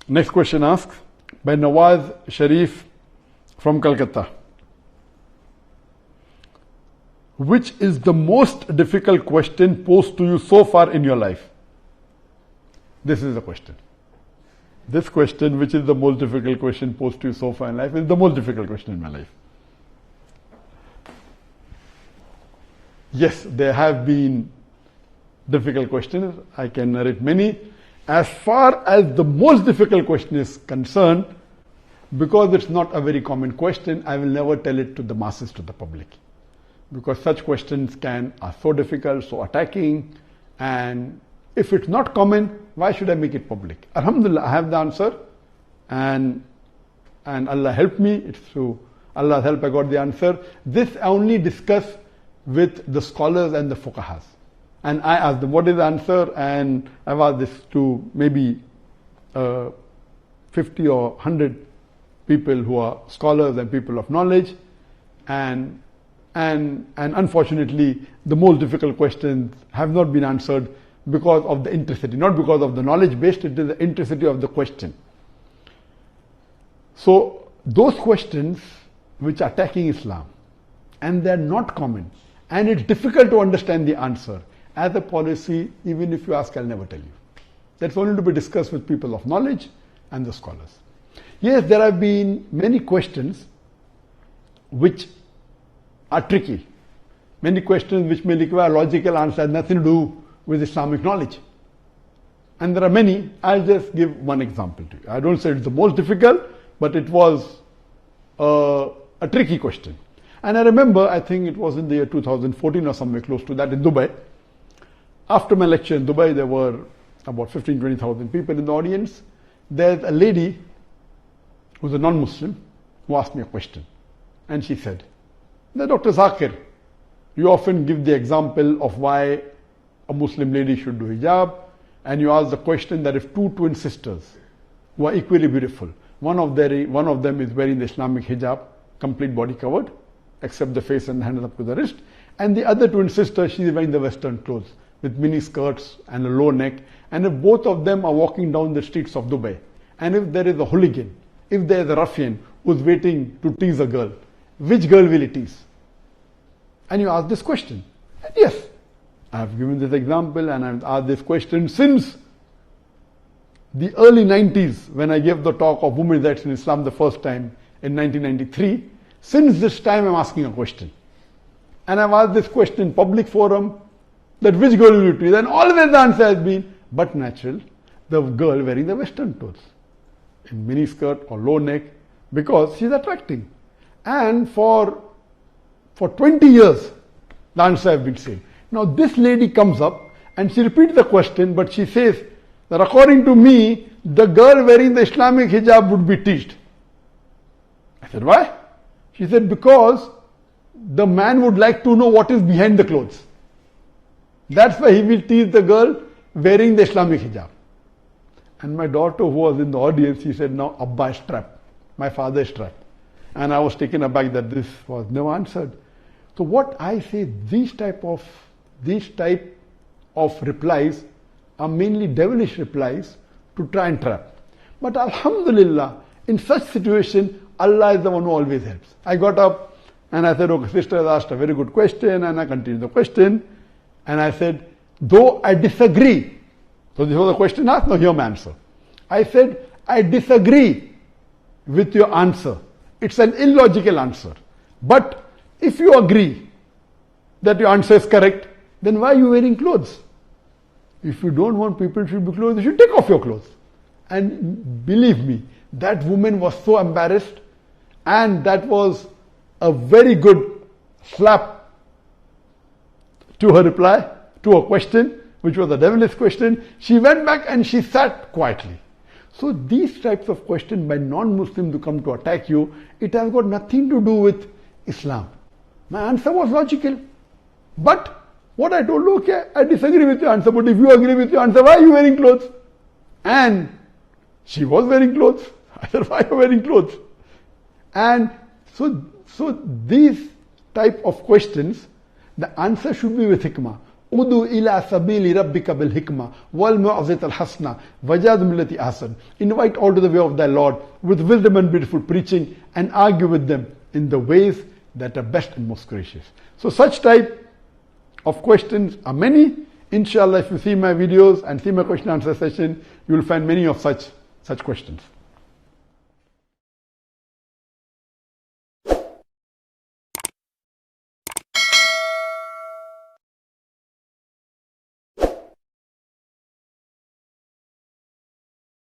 Next question asks by Nawaz Sharif from Calcutta. Which is the most difficult question posed to you so far in your life? This is the question. This question, which is the most difficult question posed to you so far in life, is the most difficult question in my life. Yes, there have been difficult questions. I can narrate many. As far as the most difficult question is concerned, because it's not a very common question, I will never tell it to the masses, to the public. Because such questions are so difficult, so attacking, and if it's not common, why should I make it public? Alhamdulillah, I have the answer, and Allah helped me. It's through Allah's help I got the answer. This I only discuss with the scholars and the fuqahas. And I asked them, what is the answer? And I've asked this to maybe 50 or 100 people who are scholars and people of knowledge. And unfortunately, the most difficult questions have not been answered because of the intricity, not because of the knowledge based, it is the intricity of the question. So those questions which are attacking Islam, and they're not common, and it's difficult to understand the answer, as a policy, even if you ask, I'll never tell you. That's only to be discussed with people of knowledge and the scholars. Yes, there have been many questions which are tricky. Many questions which may require logical answer, nothing to do with Islamic knowledge. And there are many. I'll just give one example to you. I don't say it's the most difficult, but it was a tricky question. And I remember, I think it was in the year 2014 or somewhere close to that in Dubai. After my lecture in Dubai, there were about 15,000-20,000 people in the audience. There's a lady who's a non-Muslim who asked me a question. And she said, Dr. Zakir, you often give the example of why a Muslim lady should do hijab, and you ask the question that if two twin sisters who are equally beautiful, one of them is wearing the Islamic hijab, complete body covered, except the face and the hands up to the wrist, and the other twin sister, she is wearing the Western clothes with mini skirts and a low neck, and if both of them are walking down the streets of Dubai, and if there is a hooligan, if there is a ruffian who's waiting to tease a girl, which girl will he tease? And you ask this question. And yes, I have given this example and I've asked this question since the early 90s when I gave the talk of women's rights in Islam the first time in 1993. Since this time I'm asking a question. And I've asked this question in public forum that which girl will you tease? And always the answer has been, but natural, the girl wearing the Western clothes in mini skirt or low neck because she's attracting. And for 20 years, the answer has been same. Now this lady comes up and she repeats the question, but she says that according to me, the girl wearing the Islamic hijab would be teased. I said, why? She said, because the man would like to know what is behind the clothes. That's why he will tease the girl wearing the Islamic hijab. And my daughter who was in the audience, she said, now Abba is trapped. My father is trapped. And I was taken aback that this was never answered. So what I say, these type of replies are mainly devilish replies to try and trap. But Alhamdulillah, in such situation, Allah is the one who always helps. I got up and I said, okay, sister has asked a very good question, and I continued the question. And I said, though I disagree. So this was a question asked, now hear my answer. I said, I disagree with your answer. It's an illogical answer. But if you agree that your answer is correct, then why are you wearing clothes? If you don't want people to be clothes, you should take off your clothes. And believe me, that woman was so embarrassed, and that was a very good slap to her reply, to her question, which was a devilish question. She went back and she sat quietly. So these types of questions by non-Muslims who come to attack you, it has got nothing to do with Islam. My answer was logical. But what I told, okay, I disagree with your answer, but if you agree with your answer, why are you wearing clothes? And she was wearing clothes. I said, why are you wearing clothes? And so these type of questions, the answer should be with hikmah. Udu ila sabili rabbika bil hikmah wal mu'azit al hasna wajadum lati ahsan. Invite all to the way of thy Lord with wisdom and beautiful preaching, and argue with them in the ways that are best and most gracious. So such type of questions are many. Inshallah, if you see my videos and see my question answer session, you will find many of such questions.